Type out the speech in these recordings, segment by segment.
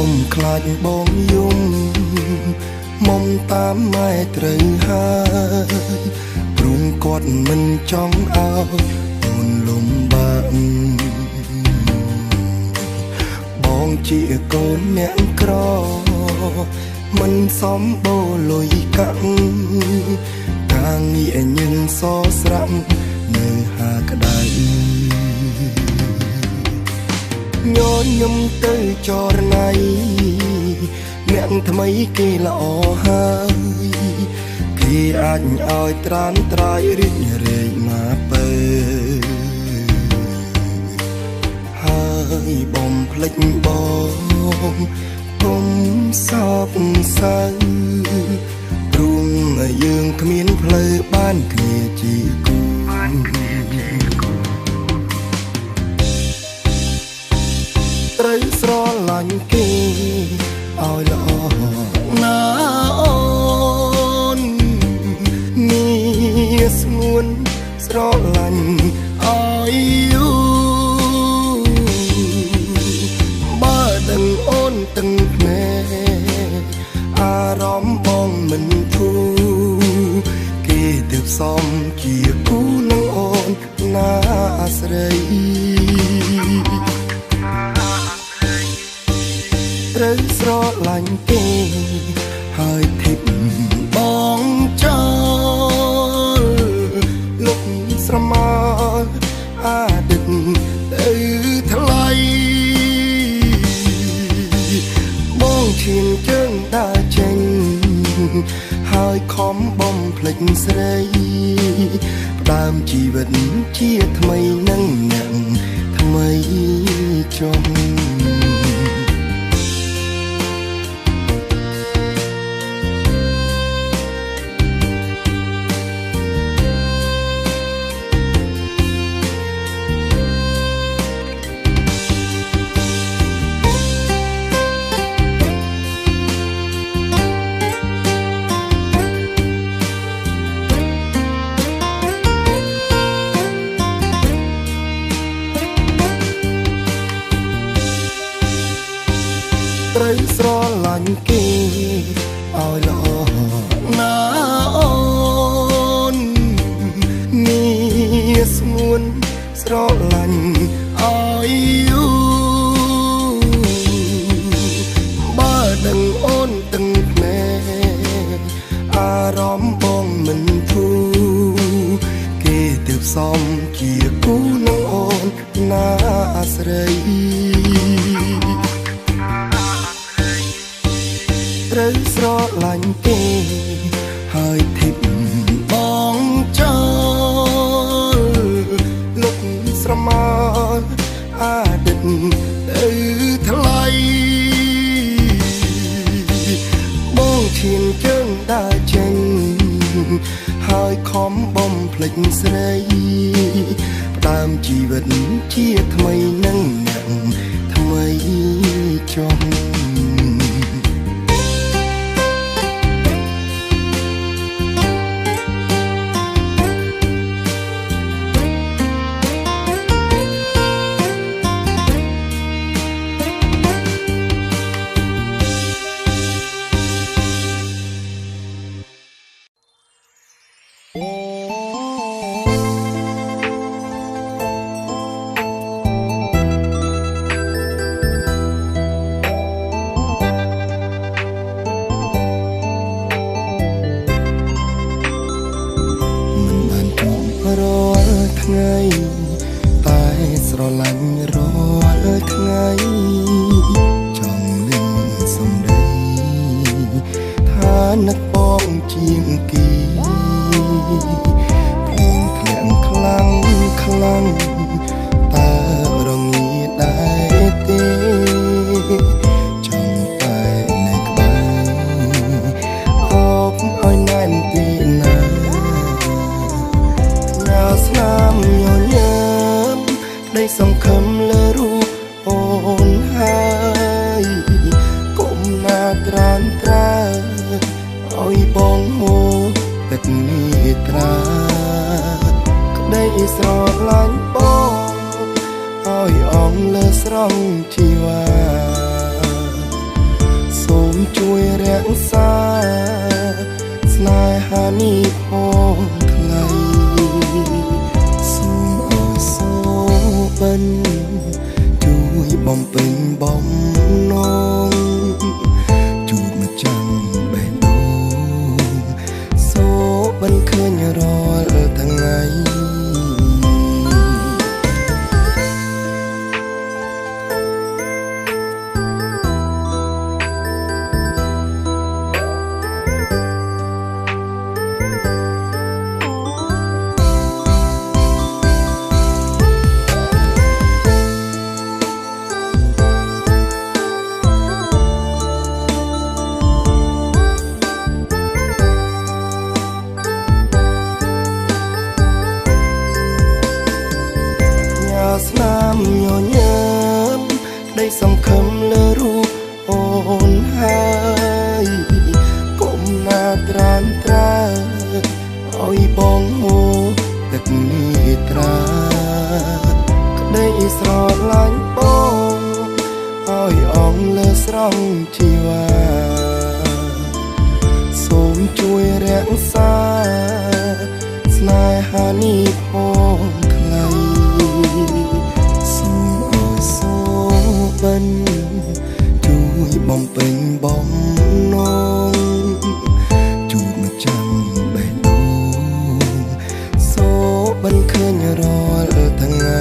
มខ្លាចបងយំមុំតាមម៉ែត្រូវហើយព្រមគាត់មិនចង់ឲ្យអូនលំបាកបងជាកូនអ្នកក្រមិនសមបូលុយកាក់ការងារញឹងសស្រាក់នៅហាក្តៅញញឹមទៅចរណៃអ្នកថ្មីគេល្អហើយគេអាចឲ្យត្រានត្រាយរីករែកមកពើហើយបំភ្លេចបងគុំសោកសៅព្រោះយើងគ្មានផ្លូវបានគ្នាជាគូត្រូវស្រឡាញ់គេឲ្យល្អណាអូននេះស្ងួនស្រឡាញ់ឲ្យយូបើដឹងអូនទាំងភ្នែកអារម្មណ៍បងមិនធូរគេទើបសមជាគូនឹងអូនណាស្រីត្រូវស្រឡាញ់គេហើយធីបបងចោលលុកស្រមោលអាឌិតទៅថ្លៃបងឈានជើងដើរចេញហើយខំបំភ្លេចស្រីផ្ដើមជីវិតជាថ្មីនឹងអ្នកថ្មីចុងត្រូវស្រឡាញ់គេឲ្យល្អណាអូននេះស្ងួនស្រឡាញ់ឲ្យយូបើដឹងអូនទាំងភ្នែកអារម្មណ៍បងមិនធូរគេទើបសមជាគូនឹងអូនណាស្រីត្រូវស្រឡាញ់គេហើយធីបបងចោលលុកស្រមោលអាឌិតទៅថ្លៃបងឈានជើងដើរចេញហើយខំបំភ្លេចស្រីផ្ដើមជីវិតជាថ្មីនឹងអ្នកថ្មីចុងថ្ងៃតែស្រឡាញ់រាល់ថ្ងៃចង់លឺសំដីថានឹកបងជាងគេភ្លៀងធ្លាក់ខ្លាំងខ្លាំងតើរងាដែរទេចង់តែនៅក្បែរអូបឲ្យណែនទីណាស្នាមញញឹមប្តីសង្ឃឹមលើរូបអូនហើយគុំណាត្រានត្រើឲ្យបងហូរទឹកនេះត្រាក្តីស្រឡាញ់បងឲ្យអងលើស្រង់ជីវ៉ា រាក់សាស្នេហានេះផងថ្លៃសូមអើយសូបិនជួយបំពេញបំណងជួបមកចាំបេះដូងសូបិនឃើញរាល់ថ្ងៃស្នាមញញឹមក្តីសង្ឃឹមលើរូបអូនហើយកុំណាត្រានត្រើឲ្យបងហូរទឹកនេះត្រាក្តីស្រឡាញ់បងឲ្យអងលើស្រង់ជីវ៉ាសូមជួយរក្សាស្នេហានេះផងថ្លៃសូមអើយសូបិនជួយបំពេញបំណងជួបមកចាំបេះដូងសូបិនឃើញរាល់ថ្ងៃ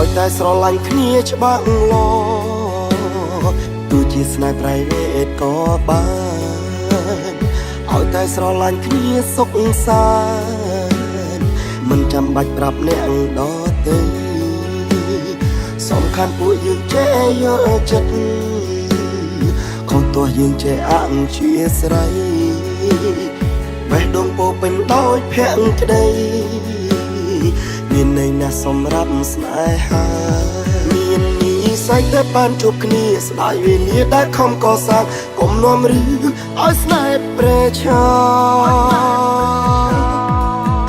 ឲ្យតែស្រឡាញ់គ្នាច្បាស់លាស់ទោះជាស្នេហ៍ប្រៃវេទក៏បានឲ្យតែស្រឡាញ់គ្នាសុខសាន្តមិនចាំបាច់ប្រាប់អ្នកដទៃសំខាន់ពួកយើងចេះយកចិត្តខុសទោះយើងចេះអញ្ជាស្រ័យបេះដូងពោពេញដោយភក្តីមានន័យណាស់សម្រាប់ស្នេហាមាននិស្ស័យតែបានជួបគ្នាស្ដាយវេលាដែលខំកសាងកុំនាំរឿងឲ្យស្នេហ៍ប្រេឆា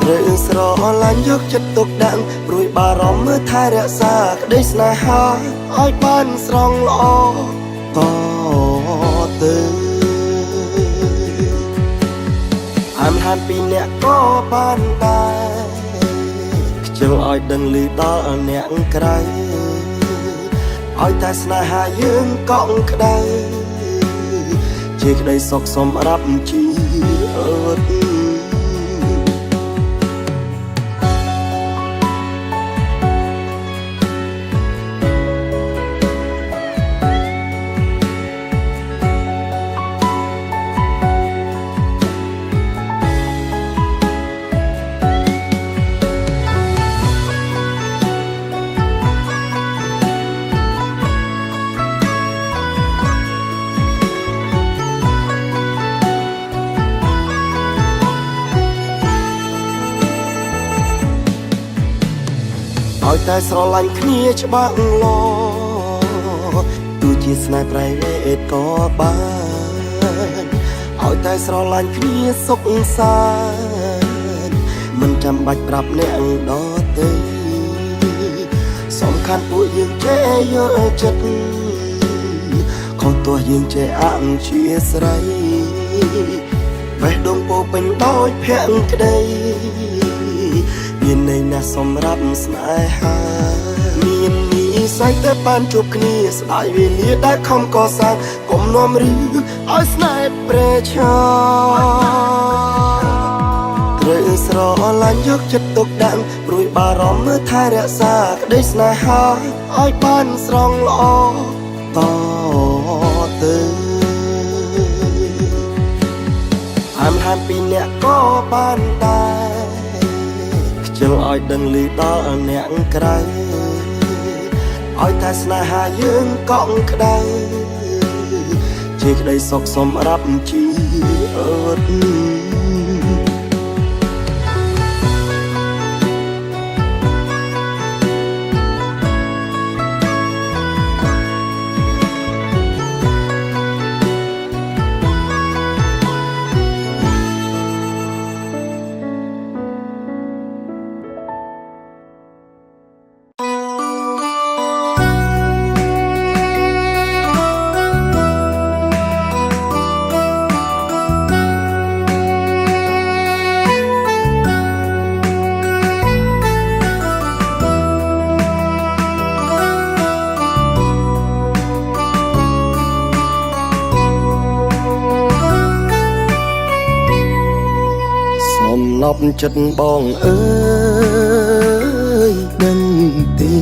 ត្រូវស្រឡាញ់យកចិត្តទុកដាក់ព្រួយបារម្ភមើលថែរក្សាក្តីស្នេហាឲ្យបានស្រង់ល្អតទៅអានហានពីអ្នកក៏បានដែរចង់ឲ្យដឹងឮដល់អ្នកក្រៅឲ្យតែស្នេហាយើងកក់ក្ដៅជាក្តីសុខសម្រាប់ជីវិតឲ្យតែស្រឡាញ់គ្នាច្បាស់លាស់ទោះជាស្នេហ៍ប្រៃវេទក៏បានឲ្យតែស្រឡាញ់គ្នាសុខសាន្តមិនចាំបាច់ប្រាប់អ្នកដទៃសំខាន់ពួកយើងចេះយកចិត្តខុសទោះយើងចេះអញ្ជាស្រ័យបេះដូងពោពេញដោយភក្តីមានន័យណាស់សម្រាប់ស្នេហាមាននិស្ស័យតែបានជួបគ្នាស្ដាយវេលាដែលខំកសាងកុំនាំរឿងឲ្យស្នេហ៍ប្រេឆាត្រូវស្រឡាញ់យកចិត្តទុកដាក់ព្រួយបារម្ភមើលថែរក្សាក្តីស្នេហាឲ្យបានស្រង់ល្អតទៅអានហានពីអ្នកក៏បានដែរខ្ជិល លឲ្យដឹងលីដល់អ្នកក្រៅឲ្យតែស្នេហាយើងកក់ក្ដៅជាក្តីសុខសម្រាប់ជីវិតឡប់ចិត្តបងអើយដឹងទេ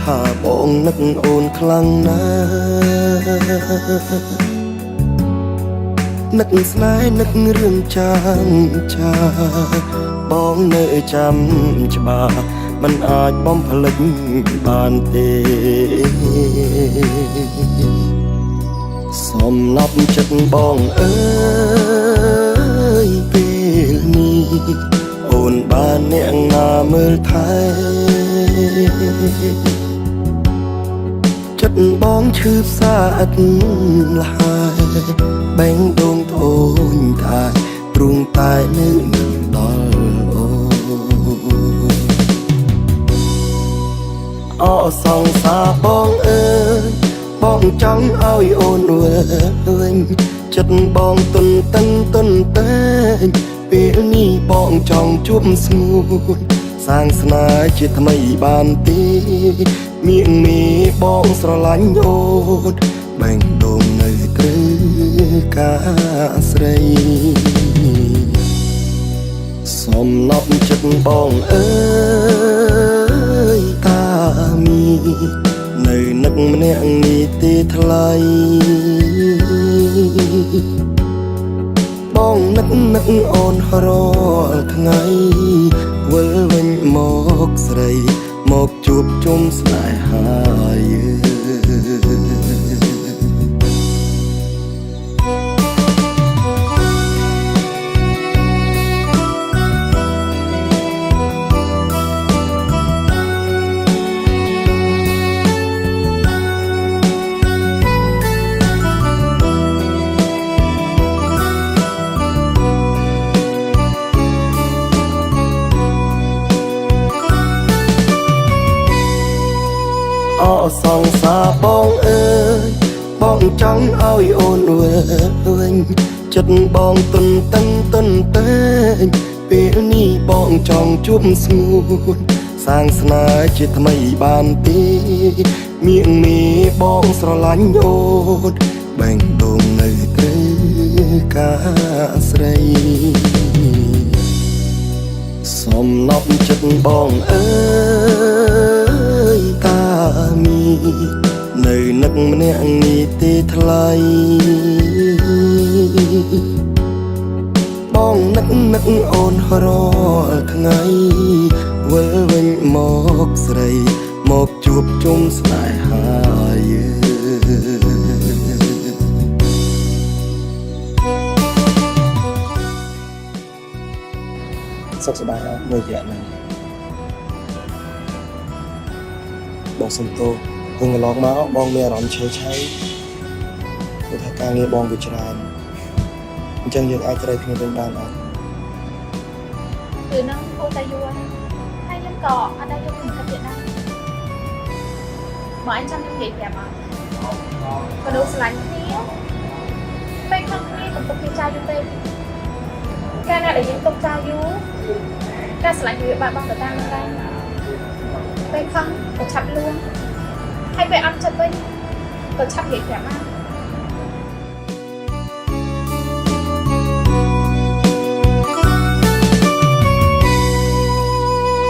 ថាបងនឹកអូនខ្លាំងណាស់នឹកស្នេហ៍នឹករឿងចាបងនៅចាំច្បាស់មិនអាចបំភ្លេចបានទេសំឡប់ចិត្តបងអើយពេលនេះអូនបានអ្នកណាមើលថែចិត្តបងឈឺផ្សាអត់លហើយបែងដងធូនថាទ្រូងតែនៅដល់អូសងសាបងអើយបងចង់ឲ្យអូនវិញចិត្តបងទុនតឹងទុនតែងពេលនេះបងចង់ជួបស្ងួនសាងស្នេហ៍ជាថ្មីបានទេមៀងមេបងស្រឡាញ់អូនបែងដងនៅត្រូវការស្រីសំឡប់ចិត្តបងអើយតាមីនៅនឹកម្នាក់នេះទេថ្លៃបងនឹកអូនរាល់ថ្ងៃវិលវិញមកស្រីមកជួបជុំស្នេហាយើងសងសាបងអើយបងចង់ឲ្យអូនវិញចិត្តបងទុនតឹងទុនតែងពេលនេះបងចង់ជួបស្ងួនសាងស្នេហ៍ជាថ្មីបានទេមៀងមេបងស្រឡាញ់អូនបែងដងនៅត្រូវការស្រីសំឡប់ចិត្តបងអើយតាមីនៅនឹកម្នាក់នេះទេថ្លៃបងនឹកអូនរាល់ថ្ងៃវិលវិញមកស្រីមកជួបជុំស្នេហាយើងសុខសប្បាយអត់នៅរយៈនេះបងសុំទោសវិញកន្លងមកបងមានអារម្មណ៍ឆេវឆាយព្រោះថាការងារបងវាច្រើនអញ្ចឹងយើងអាចត្រូវគ្នាវិញបានអត់គឺនឹងហូតតែយូរហើយខ្ញុំក៏អត់ដែរយកពីកាត់ទៀតដែរមកអញចាំខ្ញុំនិយាយប្រាប់អត់ក៏ដូចស្រឡាញ់គ្នាពេលខឹងគ្នាកុំទុកគេចោលយូរពេកកាលណាដែលយើងទុកចោលយូរការស្រឡាញ់វាបាត់បង់ទៅតាមនឹងដែរពេលខឹងក៏ឆាប់លួងហើយពេលអត់ចិត្តវិញក៏ឆាប់និយាយប្រាប់មក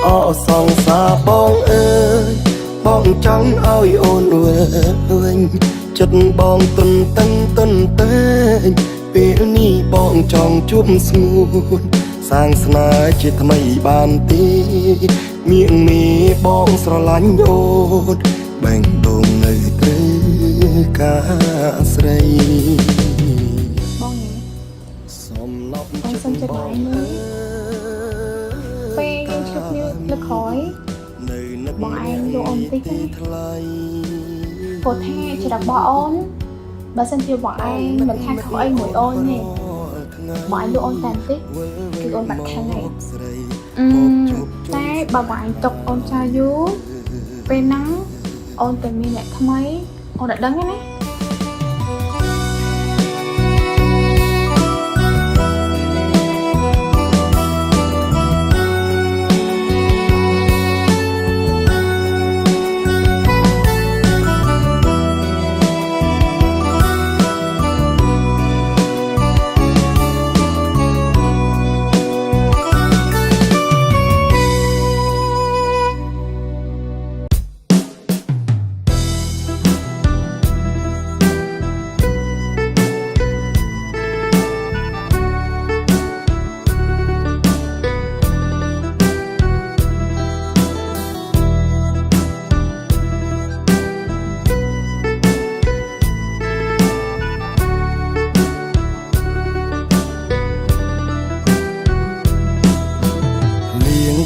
អូសងសាបងអើយបងចង់ឲ្យអូនវិញចិត្តបងទុនតឹងទុនតែងពេលនេះបងចង់ជួបស្ងួនស សាងស្នេហ៍ជាថ្មីបានទីមៀងមីបងស្រឡាញ់អូនបែងដងនៅត្រូវការស្រីបងញ៉ាំសំណប់បងសុំចិត្តបងមើលពេលយើងជួបគ្នាលើក្រោយនៅនឹកបងឯងយកអូនតិចណាថ្លៃព្រោះថាជារបស់អូនបើសិនជាបងឯងមិនថាខុសអីមួយអូនទេបងឯងយកអូនតែបន្តិចគឺអូនបាត់ខឹងហើយតែបើបងឯងຕົកអូនចោលយូរពេលហ្នឹងអូនទៅមានអ្នកថ្មីអូនអត់ដឹងទេណា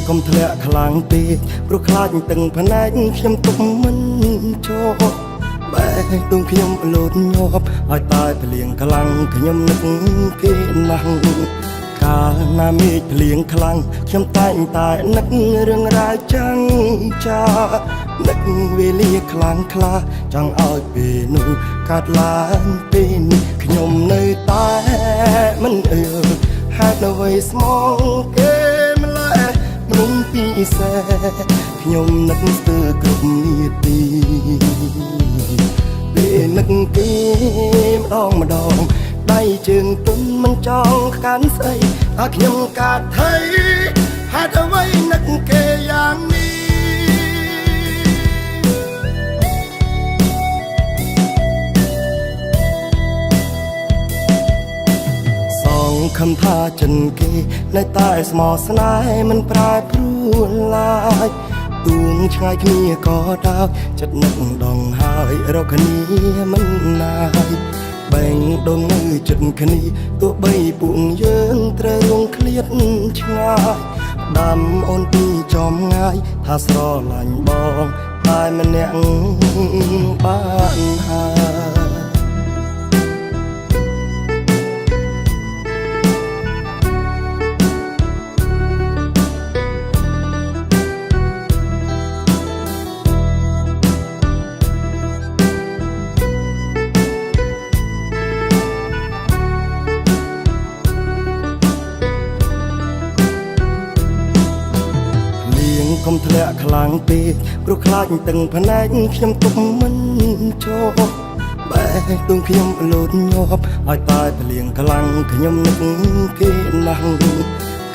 កុំធ្លាក់ខ្លាំងពេកព្រោះខ្លាចទាំងផ្នែកខ្ញុំទុកមិនជាប់បែរដួងខ្ញុំលោតញាប់ឲ្យតែភ្លៀងខ្លាំងខ្ញុំនឹកគេណាស់កាលណាមេឃភ្លៀងខ្លាំងខ្ញុំតែងតែនឹករឿងរ៉ាវចាំងចានឹកវេលាខ្លាំងខ្លាចង់ឲ្យពេលនោះកាត់ឡើងពេលនេះខ្ញុំនៅតែមិនអើហេតុអ្វីស្មងគេម្លេះមនុស្សពីសេខ្ញុំនឹកស្ទើរគ្រប់នាទីពេលនឹកគេម្ដងដៃជើងទុំមិនចង់កាន់ស្អីតែខ្ញុំកាត់ថៃហេតុអ្វីនឹកគេយ៉ាងនេះសងខំថាចិនគេនៅតែស្មោះស្នេហ៍មិនប្រែប្រួលឡើយទួងឆ្ងាយគ្នាក៏ដោយចិត្តនឹកដងហើយរកគ្នាមិនណាយបែងដងនៅចិត្តគ្នាទោះបីពួកយើងត្រូវរងឃ្លាតឆ្ងាយដាំអូនពីចំងាយថាស្រឡាញ់បងតែម្នាក់បានហើយកុំធ្លាក់ខ្លាំងពេកព្រោះខ្លាចទាំងផ្នែកខ្ញុំទុកមិនជាប់បែរដួងខ្ញុំលោតញាប់ឲ្យតែភ្លៀងខ្លាំងខ្ញុំនឹកគេណាស់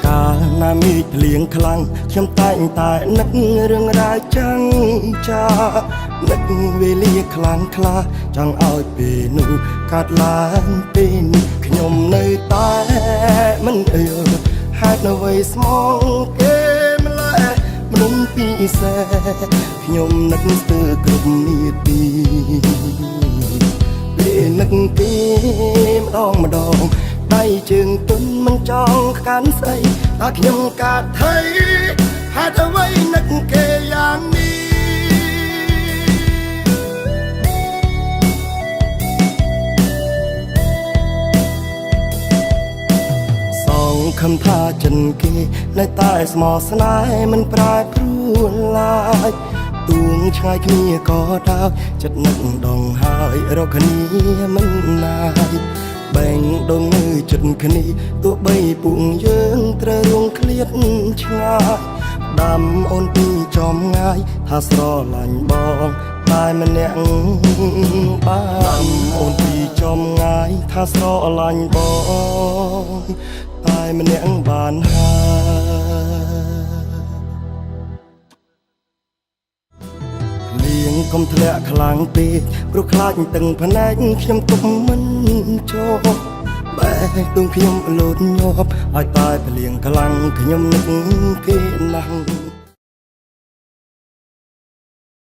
កាលណាមេឃភ្លៀងខ្លាំងខ្ញុំតែងតែនឹករឿងរ៉ាវចាំងចានឹកវេលាខ្លាំងខ្លាចង់ឲ្យពេលនោះកាត់ឡើងពេលនេះខ្ញុំនៅតែមិនអើហេតុអ្វីស្មងគេមនុស្សពីសេខ្ញុំនឹកស្ទើរគ្រប់នាទីពេលនឹកគេម្ដងដៃជើងទុំមិនចង់កាន់ស្អីតែខ្ញុំកាត់ថៃហេតុអ្វីនឹកគេយ៉ាងនេះសងខំថាចិនគេនៅតែស្មោះស្នេហ៍មិនប្រែប្រួលឡើយទួងឆ្ងាយគ្នាក៏ដោយចិត្តនឹកដងហើយរកគ្នាមិនណាយបែងដងនៅចិត្តគ្នាទោះបីពួកយើងត្រូវរងឃ្លាតឆ្ងាយដាំអូនពីចំងាយថាស្រឡាញ់បងតែម្នាក់បានអូនពីចំងាយថាស្រឡាញ់បងតែម្នាក់បានហើយលៀងកុំធ្លាក់ខ្លាំងពេកព្រោះខ្លាចទាំងផ្នែកខ្ញុំទុកមិនជាប់បែរ ដួងខ្ញុំលោតញាប់ឲ្យតែពលៀងខ្លាំងខ្ញុំនឹកគេណាស់